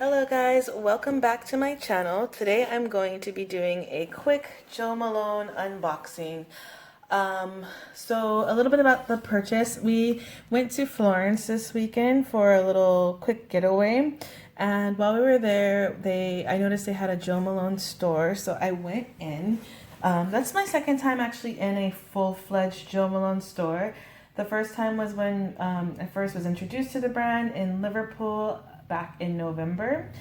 Hello guys, welcome back to my channel. Today I'm going to be doing a quick Jo Malone unboxing. So a little bit about the purchase. We went to Florence this weekend for a little quick getaway, and while we were there, I noticed they had a Jo Malone store, so I went in. That's my second time actually in a full-fledged Jo Malone store. The first time was when I first was introduced to the brand in Liverpool back in November.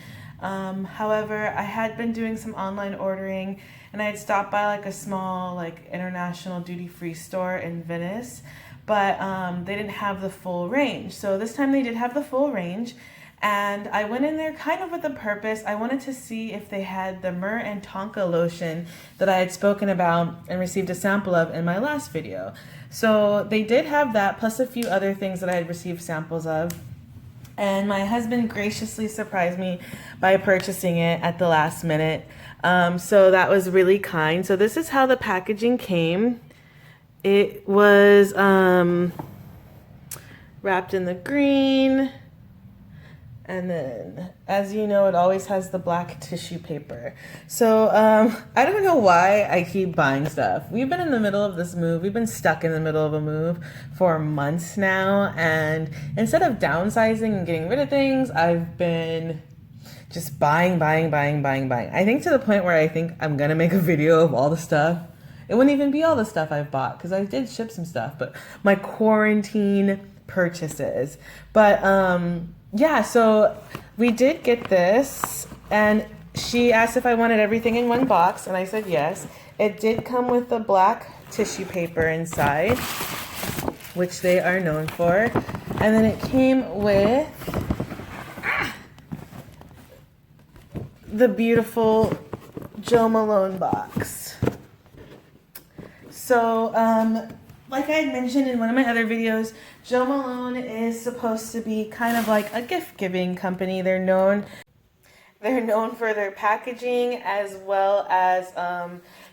However, I had been doing some online ordering, and I had stopped by like a small international duty-free store in Venice, but they didn't have the full range. So this time they did have the full range, and I went in there kind of with a purpose. I wanted to see if they had the Myrrh Tonka lotion that I had spoken about and received a sample of in my last video. So they did have that, plus a few other things that I had received samples of. And my husband graciously surprised me by purchasing it at the last minute. So that was really kind. So this is how the packaging came. It was wrapped in the green. And then, as you know, it always has the black tissue paper. So I don't know why I keep buying stuff. We've been in the middle of this move. We've been stuck in the middle of a move for months now. And instead of downsizing and getting rid of things, I've been just buying. I think to the point where I think I'm going to make a video of all the stuff. It wouldn't even be all the stuff I've bought because I did ship some stuff, but my quarantine purchases. But yeah, so we did get this, and she asked if I wanted everything in one box, and I said yes. It did come with the black tissue paper inside, which they are known for. And then it came with the beautiful Jo Malone box. So, like I had mentioned in one of my other videos, Jo Malone is supposed to be kind of like a gift-giving company. They're known for their packaging as well as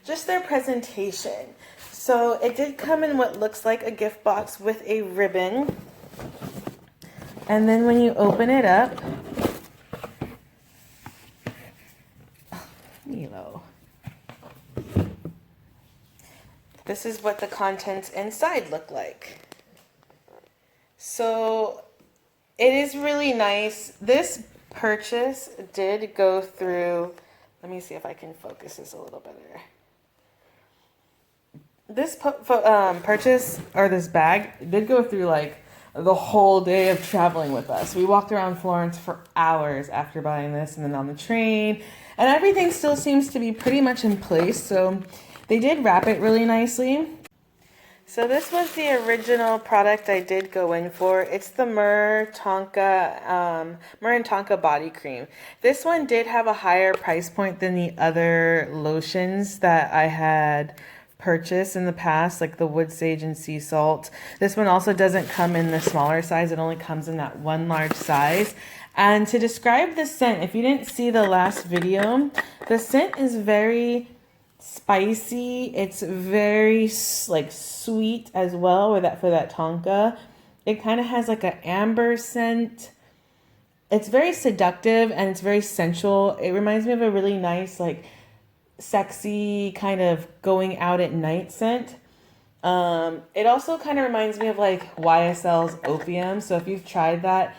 just their presentation. So it did come in what looks like a gift box with a ribbon. And then when you open it up, Milo. This is what the contents inside look like. So it is really nice. This purchase did go through, let me see if I can focus this a little better. This purchase, or this bag, did go through like the whole day of traveling with us. We walked around Florence for hours after buying this, and then on the train, and everything still seems to be pretty much in place. So they did wrap it really nicely. So this was the original product I did go in for. It's the Myrrh Tonka body cream. This one did have a higher price point than the other lotions that I had purchased in the past, like the wood sage and sea salt. This one also doesn't come in the smaller size. It only comes in that one large size. And to describe the scent, if you didn't see the last video, the scent is very spicy. It's very like sweet as well for that Tonka. It kind of has like an amber scent. It's very seductive and it's very sensual. It reminds me of a really nice, like sexy kind of going out at night scent. It also kind of reminds me of like YSL's Opium. So if you've tried that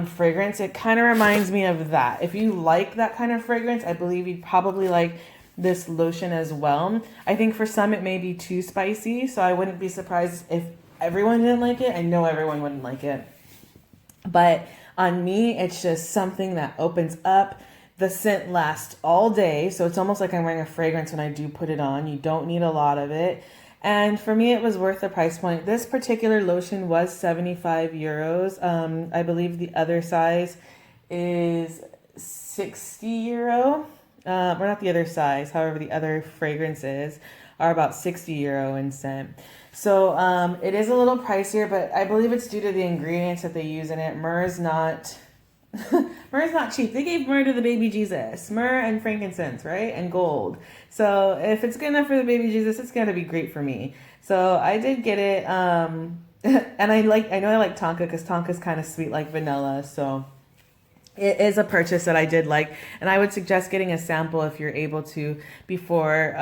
fragrance, it kind of reminds me of that. If you like that kind of fragrance, I believe you'd probably like this lotion as well. I think for some it may be too spicy, so I wouldn't be surprised if everyone didn't like it. I know everyone wouldn't like it, but on me it's just something that opens up. The scent lasts all day, so it's almost like I'm wearing a fragrance when I do put it on. You don't need a lot of it, and for me it was worth the price point. This particular lotion was 75 euros. I believe the other size is 60 euro. Or not the other size, however the other fragrances are about 60 euro in scent. So it is a little pricier, but I believe it's due to the ingredients that they use in it. Myrrh's not cheap. They gave myrrh to the baby Jesus. Myrrh and frankincense, right? And gold. So if it's good enough for the baby Jesus, it's gonna be great for me. So I did get it. And I know I like Tonka because Tonka's kind of sweet like vanilla. So it is a purchase that I did like, and I would suggest getting a sample if you're able to before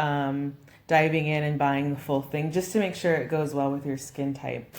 diving in and buying the full thing, just to make sure it goes well with your skin type.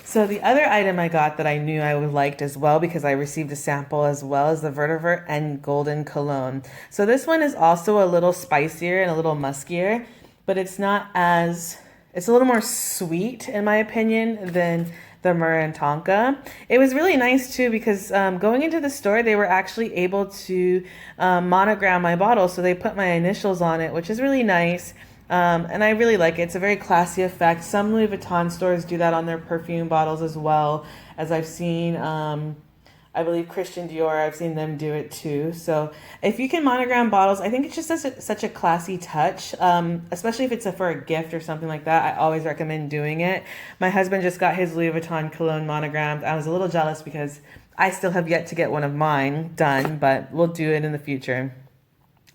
So the other item I got that I knew I would liked as well, because I received a sample as well, is the Vertivert and Golden Cologne. So this one is also a little spicier and a little muskier, but it's a little more sweet in my opinion than the Myrrh Tonka. It was really nice too, because going into the store, they were actually able to monogram my bottle. So they put my initials on it, which is really nice. And I really like it. It's a very classy effect. Some Louis Vuitton stores do that on their perfume bottles as well, as I've seen. I believe Christian Dior, I've seen them do it too. So if you can monogram bottles, I think it's just such a classy touch, especially if it's for a gift or something like that. I always recommend doing it. My husband just got his Louis Vuitton cologne monogrammed. I was a little jealous because I still have yet to get one of mine done, but we'll do it in the future.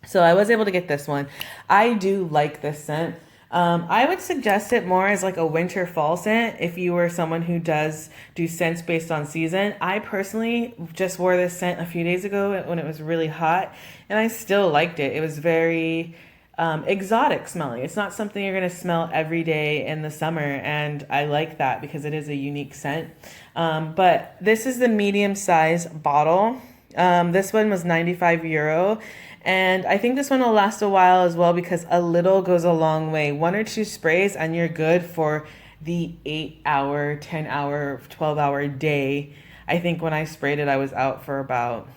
So I was able to get this one. I do like this scent. I would suggest it more as like a winter fall scent if you were someone who does do scents based on season. I personally just wore this scent a few days ago when it was really hot, and I still liked it. It was very exotic smelling. It's not something you're going to smell every day in the summer, and I like that because it is a unique scent. But this is the medium size bottle. This one was €95. And I think this one will last a while as well, because a little goes a long way. 1 or 2 sprays and you're good for the 8-hour, 10-hour, 12-hour day. I think when I sprayed it, I was out for about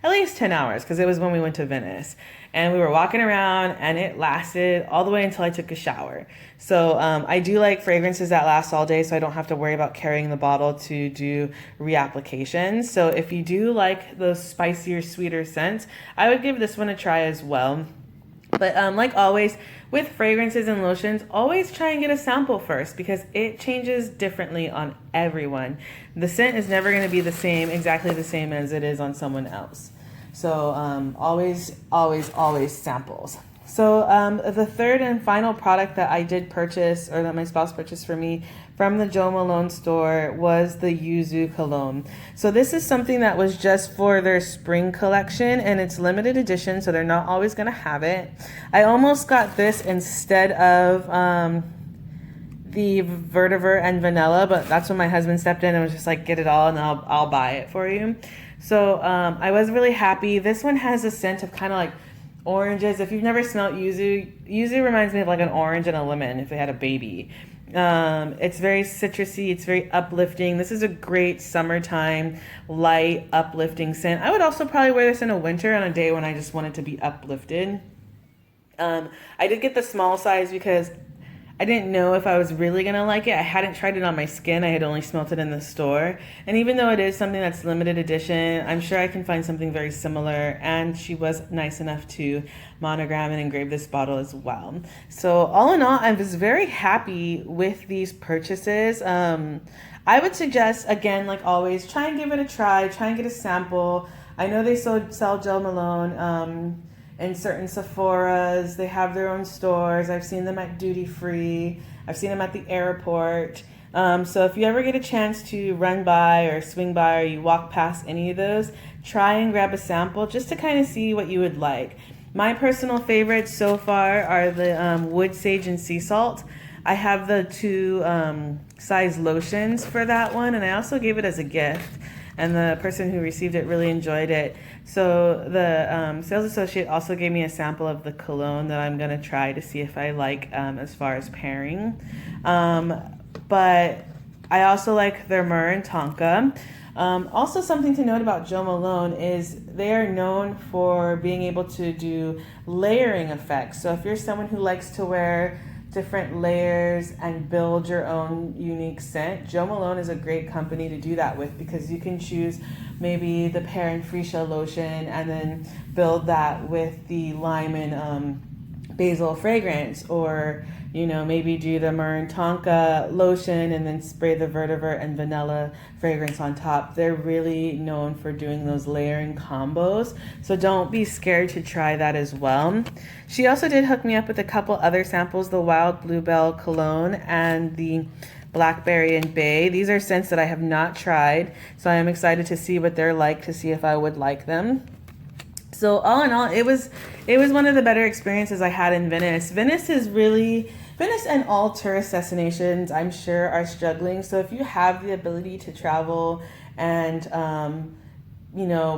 at least 10 hours, because it was when we went to Venice. And we were walking around, and it lasted all the way until I took a shower. So I do like fragrances that last all day, so I don't have to worry about carrying the bottle to do reapplications. So if you do like those spicier, sweeter scents, I would give this one a try as well. But like always, with fragrances and lotions, always try and get a sample first, because it changes differently on everyone. The scent is never going to be exactly the same as it is on someone else. So always samples. So the third and final product that I did purchase, or that my spouse purchased for me from the Jo Malone store, was the Yuzu cologne. So this is something that was just for their spring collection, and it's limited edition, so they're not always going to have it. I almost got this instead of the vetiver and vanilla, but that's when my husband stepped in and was just like, get it all and I'll buy it for you. So I was really happy. This one has a scent of kind of like oranges. If you've never smelled yuzu reminds me of like an orange and a lemon if they had a baby. It's very citrusy. It's very uplifting. This is a great summertime, light, uplifting scent. I would also probably wear this in a winter on a day when I just wanted to be uplifted. I did get the small size because I didn't know if I was really going to like it. I hadn't tried it on my skin. I had only smelt it in the store. And even though it is something that's limited edition, I'm sure I can find something very similar. And she was nice enough to monogram and engrave this bottle as well. So all in all, I was very happy with these purchases. I would suggest, again, like always, try and give it a try. Try and get a sample. I know they sell Jo Malone in certain Sephoras. They have their own stores. I've seen them at duty free. I've seen them at the airport. So if you ever get a chance to run by or swing by, or you walk past any of those, try and grab a sample just to kind of see what you would like. My personal favorites so far are the wood sage and sea salt. I have the 2 size lotions for that one, and I also gave it as a gift. And the person who received it really enjoyed it. So the sales associate also gave me a sample of the cologne that I'm going to try to see if I like as far as pairing. But I also like their Myrrh Tonka. Also, something to note about Jo Malone is they are known for being able to do layering effects. So if you're someone who likes to wear different layers and build your own unique scent, Jo Malone is a great company to do that with, because you can choose maybe the pear and freesia lotion and then build that with the lime and basil fragrance, or maybe do the Myrrh Tonka lotion and then spray the vertivert and vanilla fragrance on top. They're really known for doing those layering combos, so don't be scared to try that as well. She also did hook me up with a couple other samples, the Wild Bluebell cologne and the Blackberry, and Bay. These are scents that I have not tried, so I am excited to see what they're like, to see if I would like them. So all in all, it was one of the better experiences I had in Venice. Venice and all tourist destinations, I'm sure, are struggling. So if you have the ability to travel and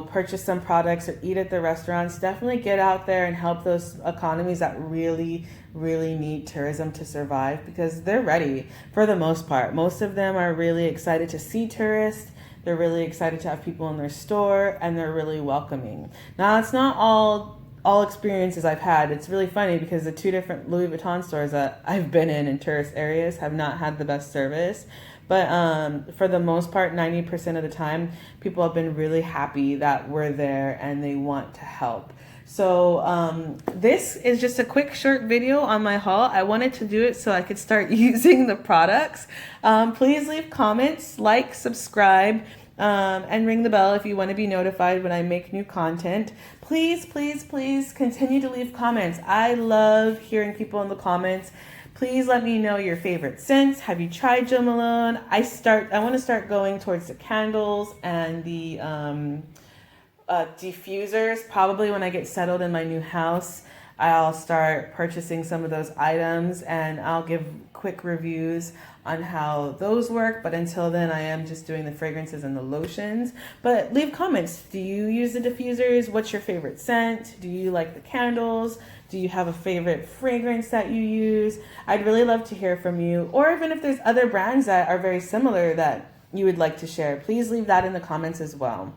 purchase some products or eat at the restaurants, definitely get out there and help those economies that really, really need tourism to survive, because they're ready for the most part. Most of them are really excited to see tourists. They're really excited to have people in their store, and they're really welcoming. Now, it's not all experiences I've had. It's really funny because the 2 different Louis Vuitton stores that I've been in tourist areas have not had the best service. But for the most part, 90% of the time, people have been really happy that we're there and they want to help. So this is just a quick short video on my haul. I wanted to do it so I could start using the products. Please leave comments, like, subscribe, and ring the bell if you want to be notified when I make new content. Please, please, please continue to leave comments. I love hearing people in the comments. Please let me know your favorite scents. Have you tried Jo Malone? I want to start going towards the candles and the diffusers. Probably when I get settled in my new house, I'll start purchasing some of those items, and I'll give quick reviews on how those work. But until then, I am just doing the fragrances and the lotions. But leave comments. Do you use the diffusers? What's your favorite scent? Do you like the candles? Do you have a favorite fragrance that you use? I'd really love to hear from you. Or even if there's other brands that are very similar that you would like to share, please leave that in the comments as well.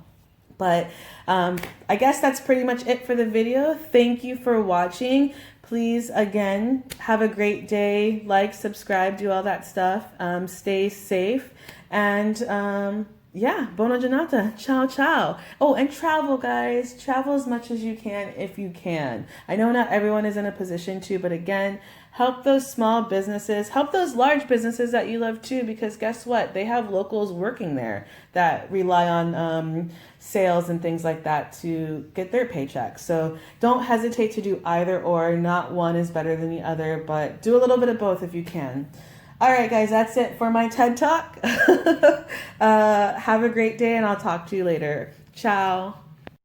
But I guess that's pretty much it for the video. Thank you for watching. Please, again, have a great day. Like, subscribe, do all that stuff. Stay safe. And yeah, buona giornata. Ciao, ciao. Oh, and travel, guys. Travel as much as you can if you can. I know not everyone is in a position to, but again, help those small businesses, help those large businesses that you love too, because guess what? They have locals working there that rely on sales and things like that to get their paychecks. So don't hesitate to do either or. Not one is better than the other, but do a little bit of both if you can. All right, guys, that's it for my TED Talk. Have a great day, and I'll talk to you later. Ciao.